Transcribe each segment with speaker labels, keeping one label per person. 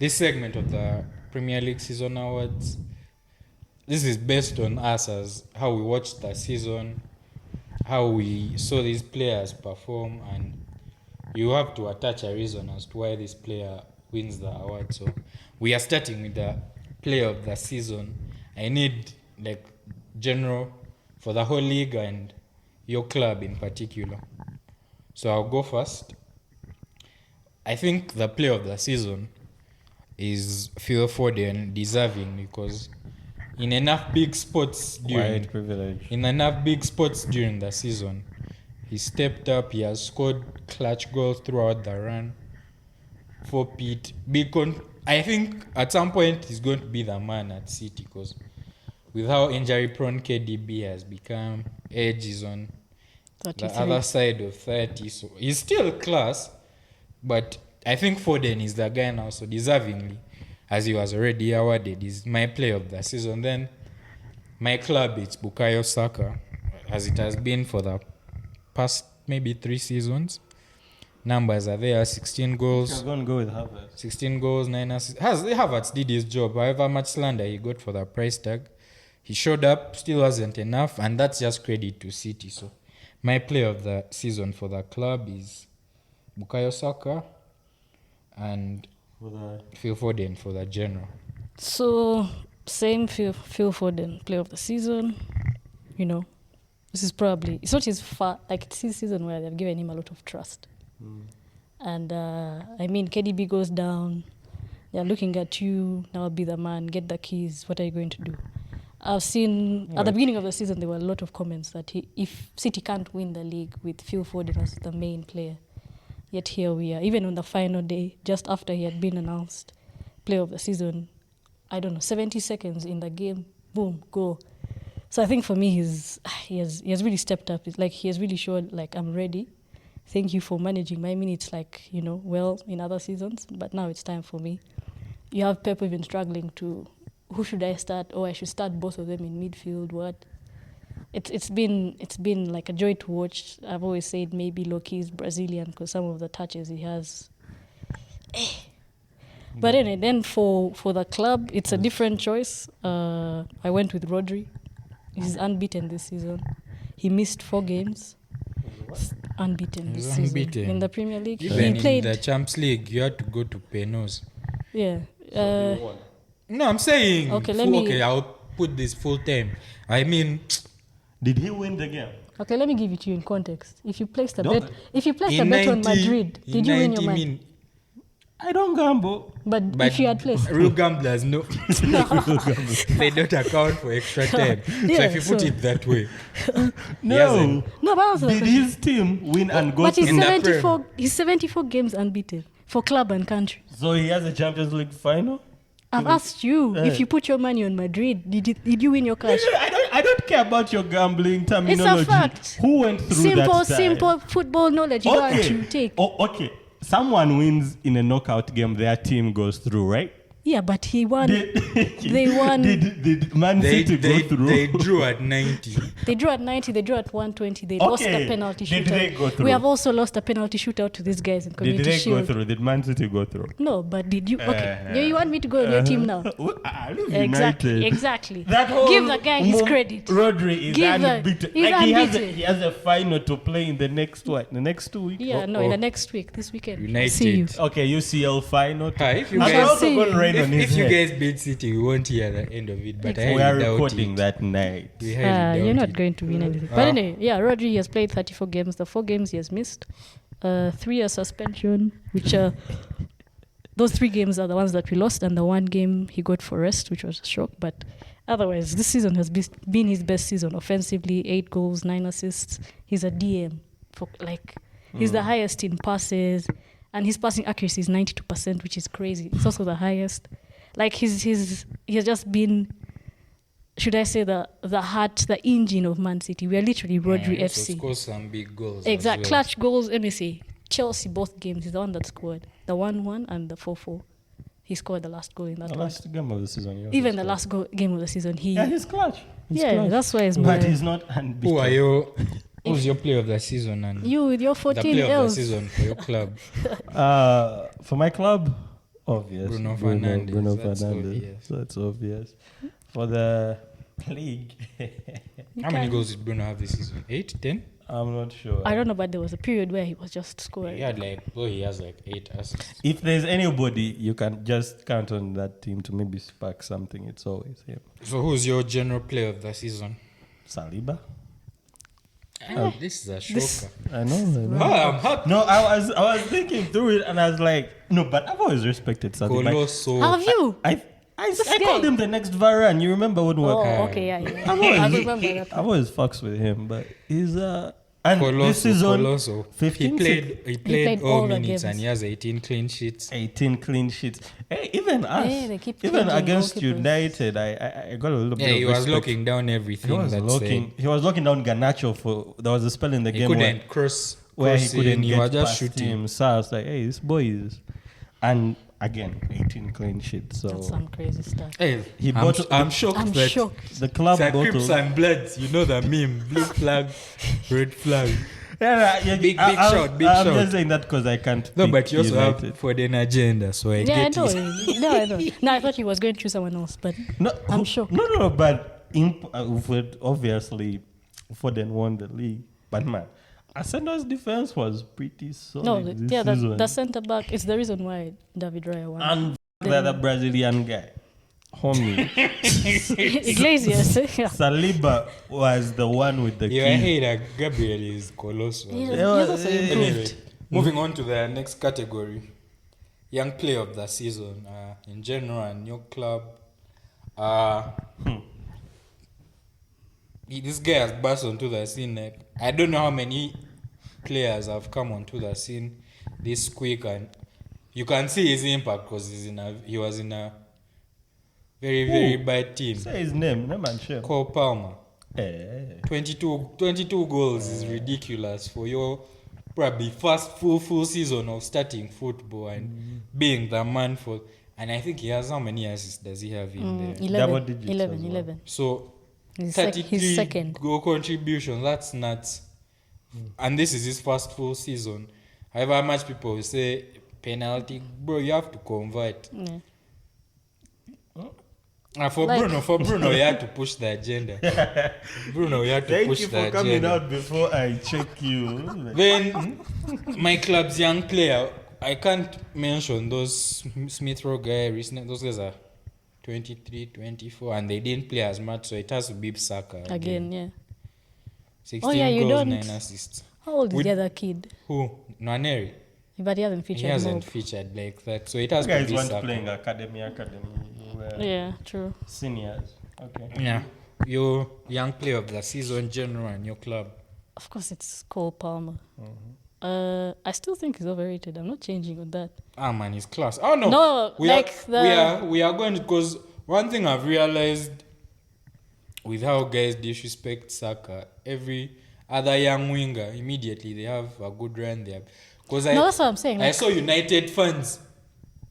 Speaker 1: this segment of the Premier League season awards, this is based on us as how we watched the season, how we saw these players perform, and you have to attach a reason as to why this player wins the award. So we are starting with the player of the season. I need like general for the whole league and your club in particular. So I'll go first. I think the player of the season is Phil Foden, deserving, because in enough big spots during the season, he stepped up. He has scored clutch goals throughout the run. For Pete, I think at some point he's going to be the man at City, because with how injury-prone KDB has become, age is on 33. The other side of 30, so he's still class, but I think Foden is the guy now, so deservingly, as he was already awarded, is my player of the season. Then my club, it's Bukayo Saka, as it has been for the past maybe 3 seasons. Numbers are there, 16 goals.
Speaker 2: I'm going to go with Havertz.
Speaker 1: 16 goals, 9 assists. Havertz did his job. However much slander he got for the price tag, he showed up, still wasn't enough, and that's just credit to City. So my player of the season for the club is Bukayo Saka and Phil Foden for the general.
Speaker 3: So, same Phil Foden, player of the season. You know, this is probably, it's not it's his season where they've given him a lot of trust. And I mean, KDB goes down, they're looking at you, now be the man, get the keys, what are you going to do? I've seen, at the beginning of the season, there were a lot of comments that if City can't win the league with Phil Foden as the main player, yet here we are. Even on the final day, just after he had been announced player of the season, 70 seconds in the game, boom, goal. So I think for me, he has really stepped up. It's like he has really showed, like, I'm ready. Thank you for managing my minutes, well in other seasons, but now it's time for me. You have Pep even struggling to, who should I start? Oh, I should start both of them in midfield. What? It's been like a joy to watch. I've always said maybe low-key is Brazilian because some of the touches he has. But anyway, then for the club, it's a different choice. I went with Rodri. He's unbeaten this season. He missed 4 games. Unbeaten this season in the Premier League.
Speaker 1: Even in the Champions League, you had to go to Penos.
Speaker 3: Yeah.
Speaker 1: No, I'm saying.
Speaker 3: Okay,
Speaker 1: I'll put this full time. I mean,
Speaker 2: did he win the game?
Speaker 3: Okay, let me give it to you in context. If you placed a bet on Madrid, did you win your money?
Speaker 2: I don't gamble.
Speaker 3: But if you had placed,
Speaker 1: real gamblers no. They don't account for extra time.
Speaker 3: Yeah,
Speaker 1: so if you put it that way,
Speaker 2: no.
Speaker 3: But also
Speaker 2: did his team win and go?
Speaker 3: But he's 74 games unbeaten for club and country.
Speaker 2: So he has a Champions League final.
Speaker 3: I've asked you if you put your money on Madrid, did you win your cash?
Speaker 2: I don't care about your gambling terminology.
Speaker 3: It's a fact.
Speaker 2: Who went through that?
Speaker 3: Simple football knowledge. You got to take.
Speaker 2: Okay. Someone wins in a knockout game, their team goes through, right?
Speaker 3: Yeah, but he won. They won.
Speaker 2: Did Man City go through?
Speaker 1: They drew at 90.
Speaker 3: They drew at 90. They drew at 120. They lost the penalty shootout.
Speaker 2: Did they go through?
Speaker 3: We have also lost a penalty shootout to these guys in Community Shield.
Speaker 2: Did they go through? Did Man City go through?
Speaker 3: No, but did you? Okay. You want me to go on your team now? Exactly. Give the guy his credit.
Speaker 2: Rodri is unbeaten. He has a final to play in the next what? The next 2 weeks?
Speaker 3: Yeah, in the next week. This weekend.
Speaker 1: United.
Speaker 3: See you.
Speaker 2: Okay, UCL final.
Speaker 1: If you guys beat City, we won't hear the end of it. But
Speaker 2: we are recording that night.
Speaker 3: You're not going to win anything. But anyway, Rodri has played 34 games. The 4 games he has missed. 3-year suspension, which those 3 games are the ones that we lost, and the 1 game he got for rest, which was a shock. But otherwise, this season has been his best season. Offensively, 8 goals, 9 assists. He's a DM. He's the highest in passes, and his passing accuracy is 92%, which is crazy. It's also the highest. He has just been, should I say, the heart, the engine of Man City. We are literally Rodri FC.
Speaker 1: Score some big goals.
Speaker 3: Exactly, clutch goals. Let me see. Chelsea, both games. He's the one that scored the 1-1 and the 4-4. He scored the last goal in that.
Speaker 2: The last game of the season.
Speaker 3: Even the last game of the season,
Speaker 2: he's clutch.
Speaker 3: That's why he's.
Speaker 2: But he's not unbeaten.
Speaker 1: Who's your player of the season? And
Speaker 3: you with your 14
Speaker 1: the player
Speaker 3: L's.
Speaker 1: of the season for your club.
Speaker 2: For my club, obvious.
Speaker 1: Bruno Fernandes,
Speaker 2: Bruno
Speaker 1: that's
Speaker 2: Fernandes.
Speaker 1: obvious.
Speaker 2: That's obvious. For the league,
Speaker 1: How many goals did Bruno have this season? 8, 10?
Speaker 2: I'm not sure.
Speaker 3: I don't know, but there was a period where he was just scoring.
Speaker 1: He had he has 8 assists.
Speaker 2: If there's anybody you can just count on that team to maybe spark something, it's always him.
Speaker 1: So who's your general player of the season?
Speaker 2: Saliba.
Speaker 1: This is a shocker.
Speaker 2: I know.
Speaker 1: Oh, I'm happy.
Speaker 2: No, I was thinking through it and I was like, no, but I've always respected Saliba.
Speaker 1: Colosso.
Speaker 3: Have you?
Speaker 2: I called him the next Varane. You remember when we were?
Speaker 3: Oh, okay, yeah.
Speaker 2: I've
Speaker 3: I
Speaker 2: always,
Speaker 3: remember that.
Speaker 2: I've always fucks with him, but he's and this
Speaker 1: Colosso,
Speaker 2: season
Speaker 1: Colosso.
Speaker 2: 15
Speaker 1: He played
Speaker 3: all
Speaker 1: all
Speaker 3: the
Speaker 1: minutes
Speaker 3: games.
Speaker 1: and he has 18 clean sheets.
Speaker 2: 18 clean sheets. Hey, even us,
Speaker 3: Yeah, they keep
Speaker 2: even
Speaker 3: changing
Speaker 2: against
Speaker 3: goalkeepers.
Speaker 2: United, I got a little bit
Speaker 1: Yeah,
Speaker 2: of
Speaker 1: he was
Speaker 2: respect.
Speaker 1: locking down everything.
Speaker 2: He was locking down Garnacho for. There was a spell in the
Speaker 1: He
Speaker 2: game
Speaker 1: couldn't cross
Speaker 2: where he
Speaker 1: in,
Speaker 2: couldn't
Speaker 1: he
Speaker 2: get
Speaker 1: was just
Speaker 2: past
Speaker 1: shooting.
Speaker 2: him. So I was like, hey, this boy is, and again 18 clean sheets. So
Speaker 3: That's some crazy stuff.
Speaker 1: Hey,
Speaker 2: I'm
Speaker 1: shocked
Speaker 3: I'm
Speaker 1: that
Speaker 3: shocked.
Speaker 2: the club
Speaker 1: it's a
Speaker 2: bottle.
Speaker 1: Crips and Bloods. You know the meme. Blue flag, red flag. Big
Speaker 2: I'm
Speaker 1: shout.
Speaker 2: just saying that because I can't.
Speaker 1: No,
Speaker 2: pick
Speaker 1: but you also
Speaker 2: United.
Speaker 1: have for the agenda, so I
Speaker 3: Yeah, I
Speaker 1: get
Speaker 3: know.
Speaker 1: it.
Speaker 3: No, I know. No, I thought he was going through someone else, but I'm shocked.
Speaker 2: No, but obviously, Foden won the league. But man, Arsenal's defense was pretty solid.
Speaker 3: No,
Speaker 2: this
Speaker 3: yeah,
Speaker 2: season.
Speaker 3: the centre back is the reason why David Raya won.
Speaker 2: And the other Brazilian guy, homie.
Speaker 3: Iglesias. Yeah.
Speaker 2: Saliba was the one with the
Speaker 1: Yeah, I
Speaker 2: key.
Speaker 1: hate that Gabriel is colossal.
Speaker 3: He's
Speaker 2: Yeah,
Speaker 3: also
Speaker 1: Anyway,
Speaker 3: improved.
Speaker 1: moving on to the next category. Young player of the season. In general, and your club. This guy has burst onto the scene. Like, I don't know how many players have come onto the scene this quick, and you can see his impact because he was in a very bad team.
Speaker 2: Say his name and shame.
Speaker 1: Cole Palmer.
Speaker 2: Eh.
Speaker 1: 22 goals is ridiculous for your probably first full season of starting football and being the man for. And I think he has how many assists does he have in there?
Speaker 3: 11,
Speaker 2: Double digits as
Speaker 3: 11,
Speaker 2: well.
Speaker 3: 11.
Speaker 1: So
Speaker 3: He's
Speaker 1: 33
Speaker 3: second.
Speaker 1: goal contribution. That's nuts. And this is his first full season. However much people will say penalty, bro, you have to convert.
Speaker 3: Yeah.
Speaker 1: For Bruno, you had to push the agenda. Bruno, you had to
Speaker 2: Thank
Speaker 1: push
Speaker 2: you
Speaker 1: the
Speaker 2: for
Speaker 1: agenda.
Speaker 2: coming out before I check you.
Speaker 1: Then my club's young player, I can't mention those Smith Rowe guy recently. Those guys are 23, 24, and they didn't play as much, so it has to be Saka
Speaker 3: Again, yeah.
Speaker 1: 16
Speaker 3: Oh, yeah, you
Speaker 1: goals,
Speaker 3: don't-
Speaker 1: 9 assists.
Speaker 3: How old is
Speaker 1: Would-
Speaker 3: the other kid?
Speaker 1: Who? Nwaneri.
Speaker 3: But he hasn't
Speaker 1: He
Speaker 3: featured
Speaker 1: hasn't
Speaker 3: more.
Speaker 1: featured like that, so it has
Speaker 2: You
Speaker 1: to
Speaker 2: guys
Speaker 1: be
Speaker 2: weren't
Speaker 1: Saka.
Speaker 2: playing academy. You were
Speaker 3: Yeah, true.
Speaker 2: seniors. Okay.
Speaker 1: Yeah. Your young player of the season, general, and your club.
Speaker 3: Of course, it's Cole Palmer. I still think he's overrated. I'm not changing on that.
Speaker 1: Man, he's class. Oh no,
Speaker 3: No,
Speaker 1: we
Speaker 3: like
Speaker 1: we are going because one thing I've realized with how guys disrespect Saka, every other young winger immediately they have a good run there. Because
Speaker 3: No, that's what I'm saying.
Speaker 1: I
Speaker 3: Like,
Speaker 1: saw United fans.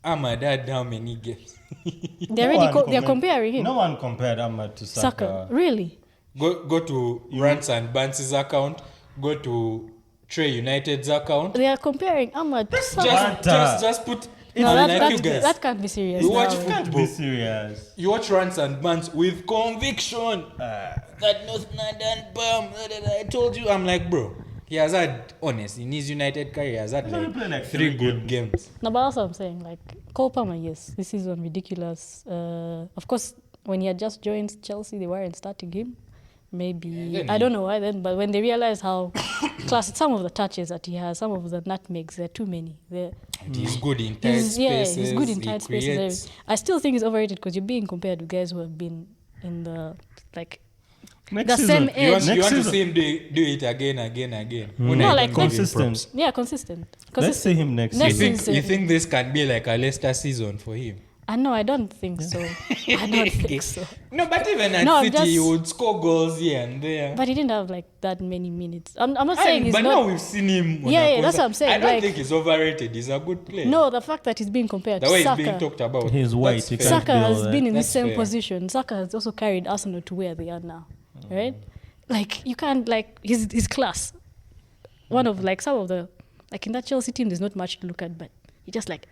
Speaker 1: My dad, how many games?
Speaker 3: they're comparing him.
Speaker 2: No one compared Ahmad to Saka.
Speaker 3: Saka, really?
Speaker 1: Go to Rants and Bance's account. Go to Trey United's account.
Speaker 3: They are comparing Ahmad to Saka.
Speaker 1: Just put.
Speaker 3: No,
Speaker 1: like you guys.
Speaker 3: that can't be serious.
Speaker 1: You watch
Speaker 3: now.
Speaker 2: Can't be serious.
Speaker 1: You watch Rants and Bans with conviction. That North London bomb. I told you. I'm like, bro. He has had, honest, in his United career, he has had
Speaker 2: He's only played like
Speaker 1: 3
Speaker 2: 3
Speaker 1: good games.
Speaker 3: No, but also I'm saying, like, Cole Palmer, yes, this season ridiculous. Of course, when he had just joined Chelsea, they weren't starting him. Maybe,
Speaker 1: then
Speaker 3: I don't know why then, but when they realized how class, some of the touches that he has, some of the nutmegs, they're too many.
Speaker 1: And he's good in tight spaces.
Speaker 3: He's good in
Speaker 1: he
Speaker 3: tight
Speaker 1: creates.
Speaker 3: spaces. I still think he's overrated because you're being compared to guys who have been in the, like,
Speaker 2: Next
Speaker 3: the
Speaker 2: season.
Speaker 3: same age.
Speaker 1: You want
Speaker 2: Next
Speaker 1: to
Speaker 2: season.
Speaker 1: see him do it again.
Speaker 3: No, like
Speaker 2: consistent.
Speaker 3: yeah, consistent.
Speaker 2: Let's see him next
Speaker 3: Next
Speaker 2: season.
Speaker 3: season.
Speaker 1: You think this can be like a Leicester season for him?
Speaker 3: No, I don't think so. I don't think so.
Speaker 1: No, but even at
Speaker 3: No, I'm
Speaker 1: City,
Speaker 3: just-
Speaker 1: he would score goals here and there.
Speaker 3: But he didn't have like that many minutes. I'm not saying he's
Speaker 1: but
Speaker 3: not.
Speaker 1: now we've seen him. On
Speaker 3: Yeah,
Speaker 1: a
Speaker 3: yeah, that's what I'm saying,
Speaker 1: I don't
Speaker 3: like-
Speaker 1: think he's overrated. He's a good player.
Speaker 3: No, the fact that he's being compared
Speaker 1: the
Speaker 3: to
Speaker 1: way he's
Speaker 3: Saka.
Speaker 1: being talked about.
Speaker 2: He's white,
Speaker 1: that's
Speaker 2: he
Speaker 1: fair.
Speaker 2: can't
Speaker 3: Saka
Speaker 2: be all
Speaker 3: has
Speaker 2: that.
Speaker 3: been in the
Speaker 1: That's
Speaker 3: same
Speaker 1: fair.
Speaker 3: position. Saka has also carried Arsenal to where they are now, right? Like you can't like his class. One of like some of the like in that Chelsea team, there's not much to look at, but he just like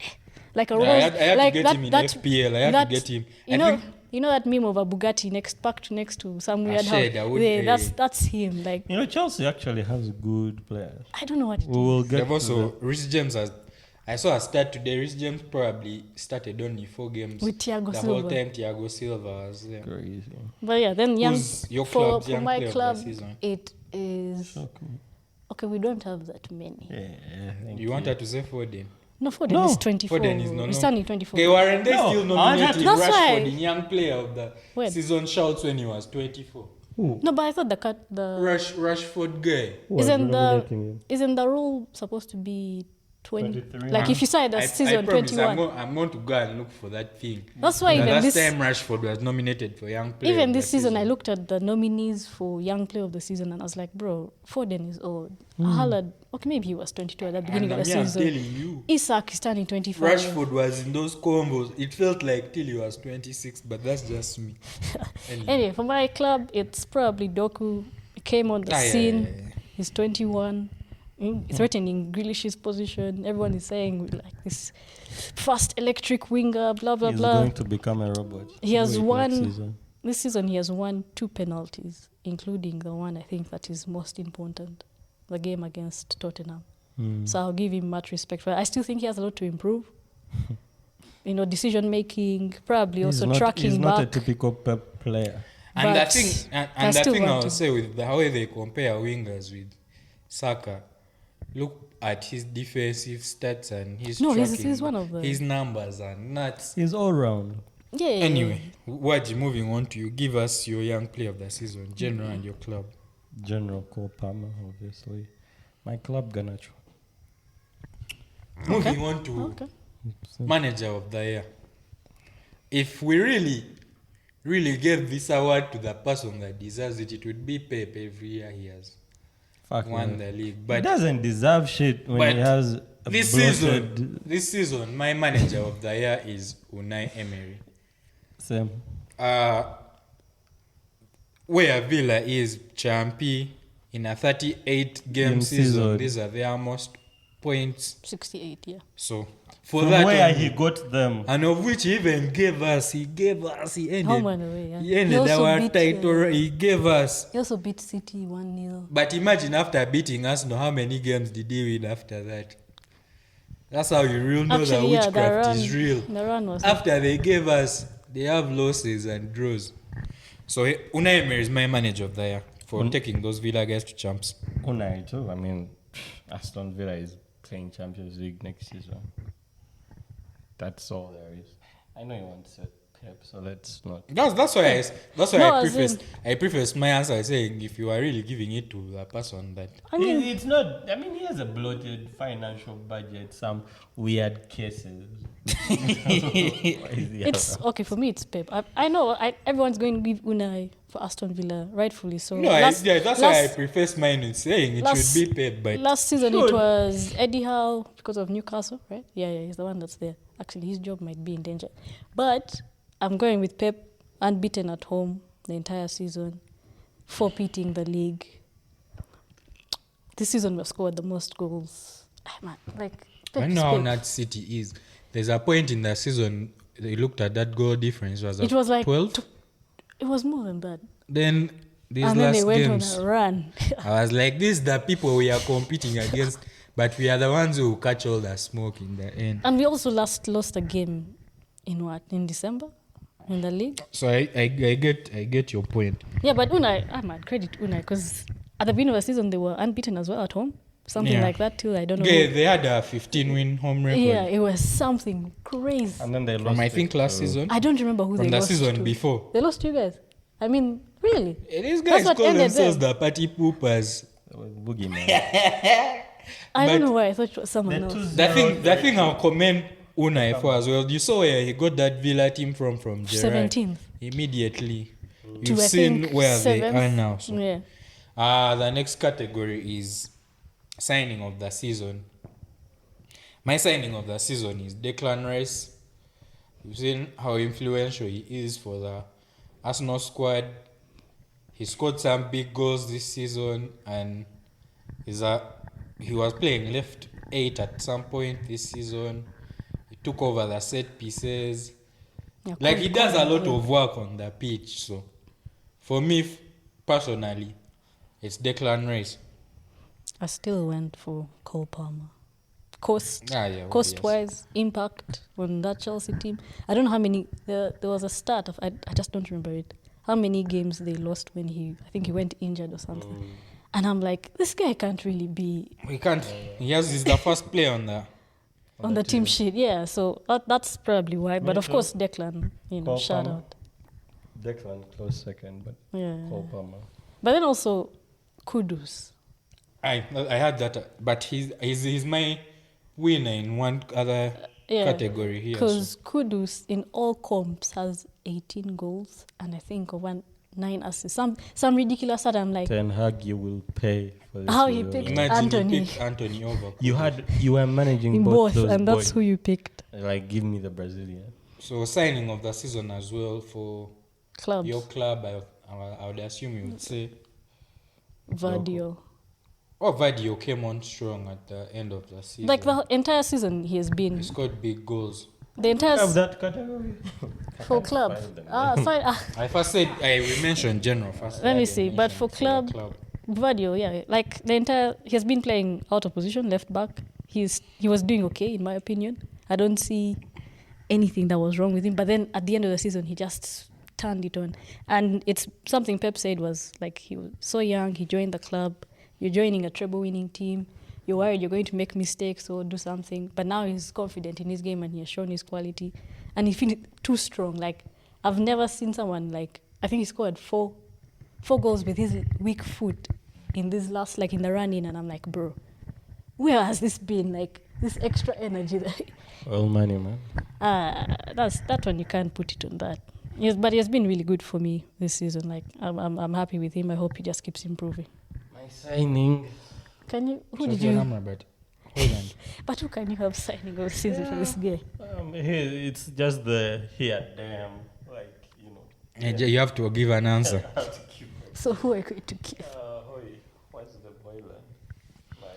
Speaker 3: like a
Speaker 1: Yeah,
Speaker 3: rose.
Speaker 1: I had
Speaker 3: like
Speaker 1: to get
Speaker 3: that,
Speaker 1: him in
Speaker 3: that,
Speaker 1: FPL. I had
Speaker 3: that,
Speaker 1: to get him.
Speaker 3: You
Speaker 1: I
Speaker 3: know,
Speaker 1: think
Speaker 3: you know that meme of a Bugatti parked next to some weird house.
Speaker 1: shed, I would-
Speaker 3: Yeah, that's him. Like
Speaker 2: You know, Chelsea actually has good players.
Speaker 3: I don't know what it
Speaker 2: We will
Speaker 3: is.
Speaker 2: get
Speaker 1: they've
Speaker 2: to
Speaker 1: also
Speaker 2: that.
Speaker 1: Rhys James has. I saw a stat today. Rhys James probably started only 4 games
Speaker 3: With Thiago
Speaker 1: the whole
Speaker 3: Silva.
Speaker 1: time. Thiago Silva was there.
Speaker 2: Crazy.
Speaker 3: But yeah, then
Speaker 1: Who's your club's
Speaker 3: for
Speaker 1: young
Speaker 3: my
Speaker 1: player of the
Speaker 3: club,
Speaker 1: season?
Speaker 3: it is
Speaker 2: Shock me.
Speaker 3: okay. We don't have that many.
Speaker 2: Yeah, thank
Speaker 1: You wanted to say Foden?
Speaker 3: No, Foden
Speaker 2: No,
Speaker 3: is 24.
Speaker 1: Foden is no.
Speaker 3: He's turning 24.
Speaker 1: Okay, weren't they
Speaker 2: No,
Speaker 1: still
Speaker 2: I
Speaker 1: nominating
Speaker 3: That's why-
Speaker 1: Rashford in young player of the
Speaker 3: When?
Speaker 1: season shouts when he was 24?
Speaker 2: Who?
Speaker 3: No, but I thought the
Speaker 1: Rashford guy.
Speaker 2: Who was nominating him?
Speaker 3: isn't the rule supposed to be 20?
Speaker 2: 23.
Speaker 3: Like if you started the
Speaker 1: I
Speaker 3: season
Speaker 1: promise
Speaker 3: 21.
Speaker 1: I'm going to go and look for that thing.
Speaker 3: That's why
Speaker 1: the
Speaker 3: even
Speaker 1: last
Speaker 3: this
Speaker 1: time Rashford was nominated for young player.
Speaker 3: even
Speaker 1: of
Speaker 3: this
Speaker 1: the
Speaker 3: season I looked at the nominees for young player of the season and I was like, bro, Foden is old. Haaland, okay, maybe he was 22 at the beginning
Speaker 1: And
Speaker 3: of the
Speaker 1: I'm
Speaker 3: season.
Speaker 1: telling you,
Speaker 3: Isak is turning 25.
Speaker 1: Rashford was in those combos. It felt like till he was 26, but that's just me.
Speaker 3: Anyway, for my club, it's probably Doku. He came on the scene. He's 21. Threatening Grealish's position. Everyone is saying like this fast electric winger, blah blah
Speaker 2: He's
Speaker 3: blah.
Speaker 2: going to become a robot.
Speaker 3: He has
Speaker 2: Wait
Speaker 3: won-
Speaker 2: next season.
Speaker 3: This season he has won 2 penalties, including the one I think that is most important, the game against Tottenham. So I'll give him much respect for it. I still think he has a lot to improve. Decision making, probably also tracking
Speaker 2: He's
Speaker 3: back.
Speaker 2: not a typical Pep player.
Speaker 1: And the
Speaker 3: But
Speaker 1: thing,
Speaker 3: I
Speaker 1: and the
Speaker 3: still
Speaker 1: thing I
Speaker 3: want
Speaker 1: will
Speaker 3: him.
Speaker 1: say with the way they compare wingers with Saka, look at his defensive stats and his
Speaker 3: No,
Speaker 1: tracking.
Speaker 3: he's one of them.
Speaker 1: His numbers are nuts.
Speaker 2: He's all round.
Speaker 3: Yeah.
Speaker 1: Anyway, Waji, moving on to you. Give us your young player of the season, general and your club.
Speaker 2: General Cole Palmer, obviously. My club, Ganacho.
Speaker 1: Moving on to
Speaker 3: Okay.
Speaker 1: manager of the year. If we really gave this award to the person that deserves it, it would be Pep. Every year he has
Speaker 2: Fuck
Speaker 1: won
Speaker 2: man.
Speaker 1: the league.
Speaker 2: He
Speaker 1: But
Speaker 2: doesn't deserve shit when
Speaker 1: but
Speaker 2: he has a
Speaker 1: this season, my manager of the year is Unai Emery.
Speaker 2: Same.
Speaker 1: Where Villa is champion in a 38 game season, these are their most points.
Speaker 3: 68, yeah.
Speaker 1: So for
Speaker 2: From
Speaker 1: that,
Speaker 2: where
Speaker 1: one,
Speaker 2: he got them.
Speaker 1: and of which he even gave us, he ended,
Speaker 3: Home and away, yeah.
Speaker 1: he ended
Speaker 3: also
Speaker 1: our
Speaker 3: beat,
Speaker 1: title. He gave us.
Speaker 3: He also beat City 1-0.
Speaker 1: But imagine after beating us, how many games did he win after that? That's how you really know that
Speaker 3: Actually, yeah,
Speaker 1: witchcraft is real.
Speaker 3: The run was
Speaker 1: After they gave us, they have losses and draws. So Unai Emery is my manager of the year for taking those Villa guys to champs.
Speaker 2: Unai too. I mean, Aston Villa is playing Champions League next season. That's all there is. I know you want to say Pep, so let's not.
Speaker 1: That's why
Speaker 3: No,
Speaker 1: I
Speaker 3: as
Speaker 1: preface I preface my answer saying if you are really giving it to the person that
Speaker 3: I mean,
Speaker 2: It's not. I mean, he has a bloated financial budget. Some weird cases. Why is he
Speaker 3: it's
Speaker 2: around?
Speaker 3: okay for me. It's Pep. I know. Everyone's going to give Unai for Aston Villa, rightfully so.
Speaker 1: that's why I preface mine with saying it
Speaker 3: last-
Speaker 1: should be Pep, but
Speaker 3: Last season it
Speaker 2: Should.
Speaker 3: was Eddie Howe because of Newcastle, right? Yeah, he's the one that's there. Actually, his job might be in danger. But I'm going with Pep, unbeaten at home the entire season, forfeiting the league. This season we've scored the most goals. Man, like Pep
Speaker 1: I
Speaker 3: is
Speaker 1: know how
Speaker 3: Pep.
Speaker 1: Nat City is. There's a point in the season they looked at that goal difference
Speaker 3: It was like
Speaker 1: 12.
Speaker 3: It was more than that.
Speaker 1: Then these
Speaker 3: And then
Speaker 1: last
Speaker 3: they went
Speaker 1: games,
Speaker 3: on a run.
Speaker 1: I was like, these the people we are competing against, but we are the ones who catch all the smoke in the end.
Speaker 3: And we also lost a game in December in the league.
Speaker 1: So I get your point.
Speaker 3: Yeah, but Unai, man, credit Unai, because at the beginning of the season they were unbeaten as well at home. Something
Speaker 1: Yeah.
Speaker 3: like that too. I don't know.
Speaker 1: Yeah, they had a 15-win home record
Speaker 3: Yeah, it was something crazy.
Speaker 2: And then they lost.
Speaker 1: from I think
Speaker 2: it
Speaker 1: last
Speaker 2: to-
Speaker 1: season.
Speaker 3: I don't remember who
Speaker 1: From
Speaker 3: they
Speaker 1: the
Speaker 3: lost
Speaker 1: season
Speaker 3: to.
Speaker 1: before.
Speaker 3: They lost to you guys. I mean, really?
Speaker 1: These guys
Speaker 3: what
Speaker 1: call
Speaker 3: ended
Speaker 1: themselves
Speaker 3: them.
Speaker 1: the party poopers.
Speaker 2: Boogeyman.
Speaker 3: I
Speaker 1: But
Speaker 3: don't know why I thought it was someone
Speaker 2: The
Speaker 3: else.
Speaker 2: 2-0
Speaker 1: The thing I'll commend Unai for as well. You saw where he got that Villa team from Gerrard.
Speaker 3: 17th.
Speaker 1: Immediately.
Speaker 3: To,
Speaker 1: You've
Speaker 3: I
Speaker 1: seen
Speaker 3: think,
Speaker 1: where they
Speaker 3: 7th.
Speaker 1: are now. So.
Speaker 3: Yeah.
Speaker 1: The next category is signing of the season. My signing of the season is Declan Rice. You've seen how influential he is for the Arsenal squad. He scored some big goals this season, and he was playing left 8 at some point this season. He took over the set pieces.
Speaker 3: Yeah,
Speaker 1: Like he does a lot
Speaker 3: yeah.
Speaker 1: of work on the pitch. So for me personally, it's Declan Rice.
Speaker 3: I still went for Cole Palmer. Cost
Speaker 1: Yeah,
Speaker 3: wise, impact on that Chelsea team. I don't know how many. There was a start of I just don't remember it. How many games they lost when I think he went injured or something. And I'm like, this guy can't really be
Speaker 1: We can't. He's the first player
Speaker 3: on the team sheet. Yeah, so that's probably why. But of
Speaker 2: too.
Speaker 3: course, Declan,
Speaker 2: Cole
Speaker 3: shout
Speaker 2: Palmer.
Speaker 3: out.
Speaker 2: Declan close second, but
Speaker 3: Yeah.
Speaker 2: Cole Palmer.
Speaker 3: But then also, Kudus.
Speaker 1: I had that, but he's my winner in one other
Speaker 3: Yeah,
Speaker 1: category here.
Speaker 3: because Kudus in all comps has 18 goals and I think 9 assists. Some ridiculous stat. I'm like,
Speaker 2: Ten Hag, you will pay for this.
Speaker 3: How he
Speaker 2: video.
Speaker 3: picked
Speaker 1: Imagine
Speaker 3: Anthony.
Speaker 1: you picked Anthony over.
Speaker 2: You were managing
Speaker 3: in
Speaker 2: both
Speaker 3: both,
Speaker 2: those
Speaker 3: and that's
Speaker 2: boys.
Speaker 3: who you picked.
Speaker 2: Like, give me the Brazilian.
Speaker 1: So signing of the season as well for
Speaker 3: Clubs.
Speaker 1: your club. I would assume you would say.
Speaker 3: Vadio.
Speaker 1: Oh, Vadio came on strong at the end of the season.
Speaker 3: Like the entire season, he has been
Speaker 1: He scored big goals.
Speaker 3: the entire
Speaker 2: Have that category.
Speaker 3: for club.
Speaker 2: find them.
Speaker 3: Fine.
Speaker 1: I first said we mentioned general first.
Speaker 3: Let
Speaker 1: I
Speaker 3: me
Speaker 1: didn't
Speaker 3: see, but
Speaker 1: mention
Speaker 3: for
Speaker 1: the
Speaker 3: club- Vadio, yeah, like the entire he has been playing out of position, left back. He was doing okay in my opinion. I don't see anything that was wrong with him. But then at the end of the season, he just turned it on, and it's something Pep said was like he was so young. He joined the club. You're joining a treble-winning team. You're worried you're going to make mistakes or do something. But now he's confident in his game and he has shown his quality. And he finished too strong. Like, I've never seen someone like, I think he scored four goals with his weak foot in this last, like in the run-in. And I'm like, bro, where has this been? Like, this extra energy.
Speaker 2: Well, money, man.
Speaker 3: That one, you can't put it on that. Yes, but he has been really good for me this season. Like, I'm happy with him. I hope he just keeps improving.
Speaker 2: My signing.
Speaker 3: Can you? Who
Speaker 1: So
Speaker 3: did
Speaker 1: your
Speaker 3: you?
Speaker 1: number, but hold on.
Speaker 3: But who can you have signing of the season for this guy?
Speaker 2: It's just the here, damn. Like, you know.
Speaker 1: And you have to give an answer.
Speaker 2: I have to keep it.
Speaker 3: So who are you going to give?
Speaker 2: What's the boiler?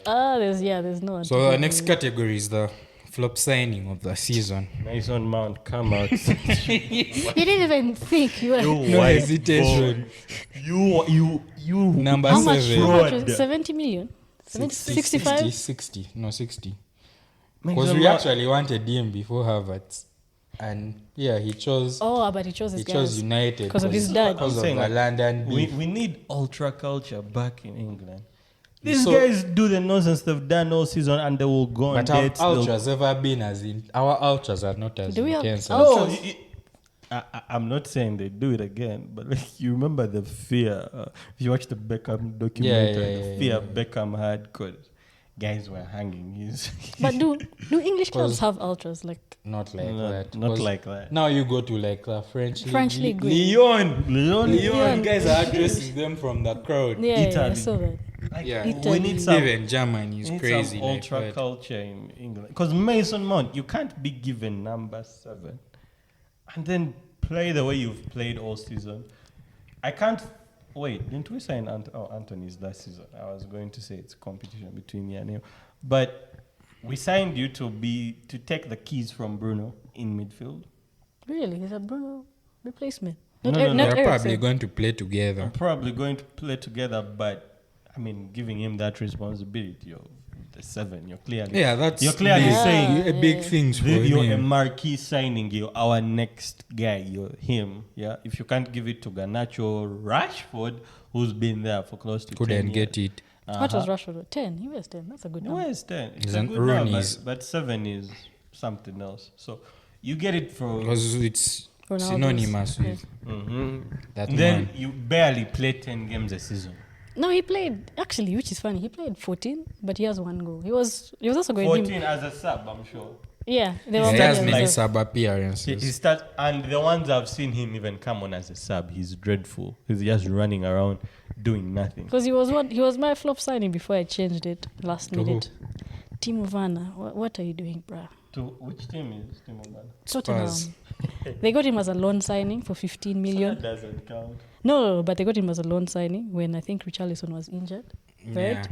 Speaker 3: There's no one.
Speaker 1: So the next category is the flop signing of the season.
Speaker 2: Mason Mount, come out.
Speaker 3: You didn't even think you were.
Speaker 1: No
Speaker 2: white
Speaker 1: hesitation.
Speaker 2: boy. You.
Speaker 1: Number
Speaker 3: How much?
Speaker 1: 7.
Speaker 3: How much?
Speaker 2: Fraud.
Speaker 3: 70 million? 65?
Speaker 1: 60. No, 60.
Speaker 2: Mason
Speaker 1: Because we
Speaker 2: Mount-
Speaker 1: actually wanted him before Havertz. And yeah, he chose
Speaker 3: But he chose his guys.
Speaker 1: United.
Speaker 3: Because of his dad.
Speaker 1: Because
Speaker 2: I'm
Speaker 1: of
Speaker 2: saying,
Speaker 1: the
Speaker 2: like,
Speaker 1: London
Speaker 2: We
Speaker 1: beef.
Speaker 2: need ultra culture back in England. These
Speaker 1: So-
Speaker 2: guys do the nonsense they've done all season and they will go on
Speaker 1: But have
Speaker 2: dates. they'll-
Speaker 1: ultras ever been as in... Our ultras are not as
Speaker 3: Do we have
Speaker 1: intense
Speaker 3: ultras?
Speaker 1: as...
Speaker 2: Oh, I'm not saying they do it again, but like you remember the fear. If you watch the Beckham documentary, the fear Beckham had because guys were hanging.
Speaker 3: But do English clubs have ultras? Like,
Speaker 1: Not like
Speaker 2: No,
Speaker 1: that.
Speaker 2: not
Speaker 1: 'Cause
Speaker 2: like that.
Speaker 1: Now you go to like the French
Speaker 3: League.
Speaker 1: Lyon.
Speaker 2: Leon,
Speaker 1: Guys are addressing them from the crowd.
Speaker 3: yeah, I
Speaker 2: Italy.
Speaker 3: saw that.
Speaker 2: like,
Speaker 1: Yeah.
Speaker 2: we
Speaker 3: Italy.
Speaker 2: need some.
Speaker 1: Even Germany is
Speaker 2: we need
Speaker 1: crazy.
Speaker 2: some
Speaker 1: Like
Speaker 2: ultra
Speaker 1: that.
Speaker 2: culture in England because Mason Mount, you can't be given number 7 and then play the way you've played all season. I can't. Wait, didn't we sign Anthony's last season? I was going to say it's competition between me and you, but we signed you to take the keys from Bruno in midfield.
Speaker 3: Really? Is that Bruno replacement?
Speaker 2: No,
Speaker 3: Not
Speaker 2: no,
Speaker 3: not
Speaker 2: no.
Speaker 1: They're
Speaker 3: Eriksen.
Speaker 1: probably going to play together.
Speaker 2: I'm probably going to play together, but I mean, giving him that responsibility of the 7, you're clearly
Speaker 1: You're
Speaker 2: clearly saying
Speaker 1: big things for
Speaker 2: you're a
Speaker 1: him.
Speaker 2: marquee signing. You're our next guy. You're him. Yeah. If you can't give it to Garnacho or Rashford, who's been there for close to 10
Speaker 1: Couldn't
Speaker 2: years.
Speaker 1: get it.
Speaker 3: What was Rashford? 10. He was 10. That's a good
Speaker 2: No,
Speaker 3: number.
Speaker 2: it's 10. It's
Speaker 1: He's
Speaker 2: a
Speaker 1: an
Speaker 2: good number,
Speaker 1: Rooney's.
Speaker 2: but 7 is something else. So you get it for.
Speaker 1: Because it's
Speaker 3: Ronaldo's.
Speaker 1: synonymous
Speaker 3: Yeah.
Speaker 1: with
Speaker 2: Mhm.
Speaker 1: that
Speaker 2: Then
Speaker 1: man.
Speaker 2: you barely play 10 games a season.
Speaker 3: No, he played, actually, which is funny, he played 14, but he has 1 goal. He was also going
Speaker 2: 14 as a sub, I'm sure.
Speaker 3: Yeah, they
Speaker 1: He
Speaker 3: were
Speaker 1: has
Speaker 3: playing
Speaker 1: many
Speaker 3: as a-
Speaker 1: sub
Speaker 2: He
Speaker 1: appearances.
Speaker 2: starts, and the ones I've seen him even come on as a sub, he's dreadful. He's just running around doing nothing.
Speaker 3: Because he was my flop signing before I changed it last
Speaker 1: To who?
Speaker 3: minute. Timo Werner, what are you doing, bruh?
Speaker 2: To which team is Timo Werner?
Speaker 3: Tottenham.
Speaker 1: Spurs.
Speaker 3: They got him as a loan signing for 15 million.
Speaker 2: That doesn't count.
Speaker 3: No, but they got him as a loan signing when I think Richarlison was injured, right?
Speaker 1: Yeah.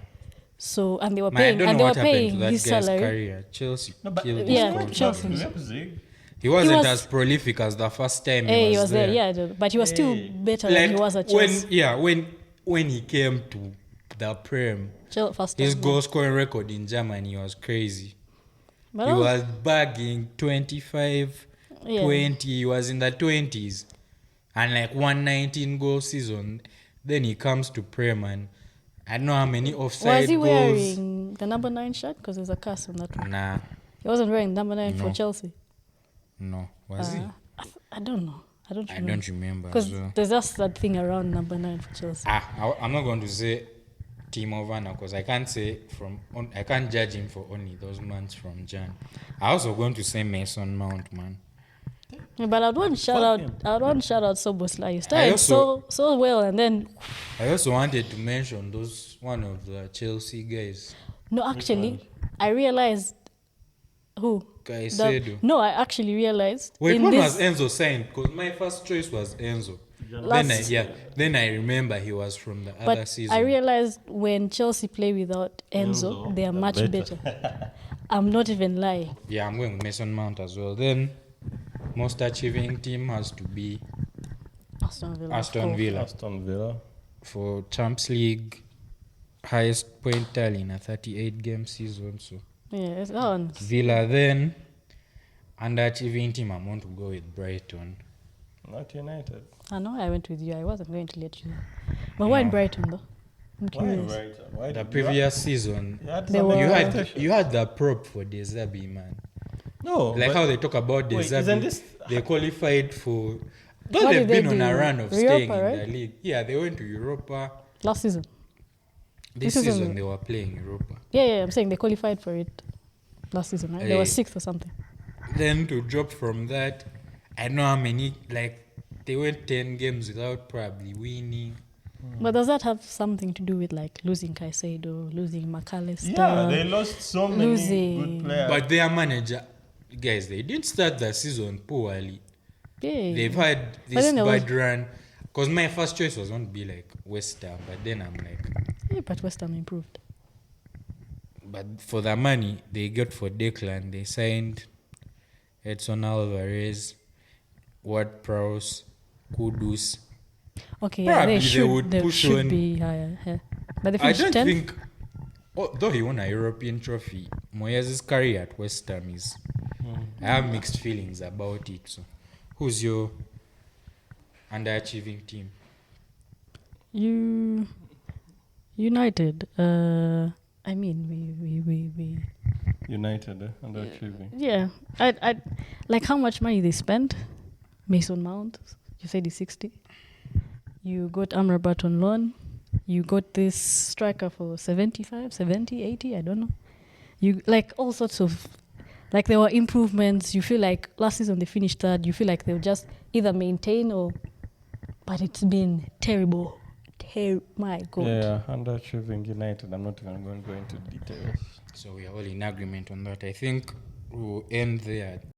Speaker 3: So and they were
Speaker 1: Man, I
Speaker 3: paying
Speaker 1: don't
Speaker 3: and
Speaker 1: know
Speaker 3: they were
Speaker 1: what happened to
Speaker 3: paying
Speaker 1: that
Speaker 3: his
Speaker 1: guy's
Speaker 3: salary.
Speaker 1: career. Chelsea
Speaker 2: No,
Speaker 1: killed his
Speaker 3: yeah,
Speaker 1: contract.
Speaker 3: Chelsea.
Speaker 2: Leipzig.
Speaker 1: He wasn't
Speaker 3: was-
Speaker 1: as prolific as the first time
Speaker 3: Hey,
Speaker 1: he was there.
Speaker 3: yeah, I don't- but he was still
Speaker 2: Hey.
Speaker 3: better than he was at Chelsea.
Speaker 1: When he came to the Prem,
Speaker 3: First
Speaker 1: his
Speaker 3: time,
Speaker 1: goal scoring record in Germany was crazy.
Speaker 3: But
Speaker 1: He
Speaker 3: that
Speaker 1: was bagging 25,
Speaker 3: Yeah.
Speaker 1: 20. He was in the 20s. And like 119 goal season. Then he comes to Prem and I don't know how many offside
Speaker 3: Was he
Speaker 1: goals.
Speaker 3: wearing the number 9 shirt? Because there's a curse on that one.
Speaker 1: Nah,
Speaker 3: He wasn't wearing number 9 for
Speaker 1: No.
Speaker 3: Chelsea.
Speaker 1: no. Was he?
Speaker 3: I don't know. I don't
Speaker 1: I
Speaker 3: remember.
Speaker 1: don't remember
Speaker 3: Because
Speaker 1: as well.
Speaker 3: there's just that thing around number 9 for Chelsea.
Speaker 1: I'm not going to say Timo Werner because I can't I can't judge him for only those months from Jan. I also going to say Mason Mount, man.
Speaker 3: Yeah, but I'd want to shout
Speaker 2: Fuck
Speaker 3: out.
Speaker 2: him.
Speaker 3: I'd want to shout out Soboslai. He started
Speaker 1: also-
Speaker 3: so well, and then
Speaker 1: I also wanted to mention one of the Chelsea guys.
Speaker 3: no, actually, I realized who.
Speaker 1: Caicedo.
Speaker 3: No, I actually realized.
Speaker 1: Wait,
Speaker 3: in
Speaker 1: when
Speaker 3: this,
Speaker 1: was Enzo signed? Because my first choice was Enzo.
Speaker 3: Last-
Speaker 1: Then I remember he was from the other
Speaker 3: But
Speaker 1: season.
Speaker 3: I realized when Chelsea play without Enzo,
Speaker 2: Enzo,
Speaker 3: they are
Speaker 2: they're
Speaker 3: much
Speaker 2: better.
Speaker 3: better. I'm not even lying.
Speaker 1: Yeah, I'm going with Mason Mount as well. Then most achieving team has to be
Speaker 3: Aston Villa.
Speaker 1: Aston Villa
Speaker 2: Aston Villa.
Speaker 1: for Champions League highest point tally in a 38 game season. So
Speaker 3: Yeah, that one.
Speaker 1: Villa. Then underachieving team, I'm going to go with Brighton.
Speaker 2: Not United.
Speaker 3: I know I went with you. I wasn't going to let you. But why in Brighton though? I'm
Speaker 2: Why
Speaker 3: curious.
Speaker 2: Brighton? Why
Speaker 1: The
Speaker 2: did
Speaker 1: previous season,
Speaker 3: They were-
Speaker 1: you had the prop for Desabi, man.
Speaker 2: No.
Speaker 1: Like
Speaker 2: but
Speaker 1: how they talk about
Speaker 2: wait,
Speaker 1: Desabi.
Speaker 2: isn't this-
Speaker 1: They qualified for. Though
Speaker 3: What
Speaker 1: they've
Speaker 3: did they
Speaker 1: been on a
Speaker 3: do?
Speaker 1: run of
Speaker 3: Europa,
Speaker 1: staying in
Speaker 3: right?
Speaker 1: the league. Yeah, they went to Europa.
Speaker 3: Last season.
Speaker 1: This
Speaker 3: This
Speaker 1: season
Speaker 3: season-
Speaker 1: they were playing Europa.
Speaker 3: Yeah, I'm saying they qualified for it last season, right? They were
Speaker 1: Hey.
Speaker 3: 6th or something.
Speaker 1: Then to drop from that, I don't know how many. Like they went 10 games without probably winning.
Speaker 3: But does that have something to do with like losing Caicedo, losing McAllister?
Speaker 2: Yeah, they lost so many
Speaker 3: losing-
Speaker 2: good players.
Speaker 1: But their manager, guys, they didn't start the season poorly.
Speaker 3: Yeah.
Speaker 1: They've had
Speaker 3: But
Speaker 1: this
Speaker 3: then there was-
Speaker 1: bad run. Because my first choice was going to be like West Ham, but then I'm like,
Speaker 3: Yeah, but West Ham improved.
Speaker 1: but for the money they got for Declan, they signed Edson Alvarez, Ward Prowse, Kudus.
Speaker 3: Okay, yeah,
Speaker 1: Probably
Speaker 3: they
Speaker 1: they
Speaker 3: should,
Speaker 1: would
Speaker 3: they
Speaker 1: push
Speaker 3: should
Speaker 1: on-
Speaker 3: be higher. Yeah. But they
Speaker 1: I
Speaker 3: finished
Speaker 1: don't
Speaker 3: 10th.
Speaker 1: think, though he won a European trophy, Moyes' career at West Ham is. I have mixed feelings about it. So, who's your underachieving team?
Speaker 3: United. I mean, we.
Speaker 2: United, underachieving.
Speaker 3: Yeah, I like how much money they spent. Mason Mount, you said he's 60. You got Amrabat on loan. You got this striker for 75, 70, 80, I don't know. You like all sorts of, like there were improvements. You feel like last season they finished third. You feel like they'll just either maintain or, but it's been terrible. My God.
Speaker 2: Yeah, underachieving United. I'm not even going to go into details.
Speaker 1: So we are all in agreement on that. I think we'll end there.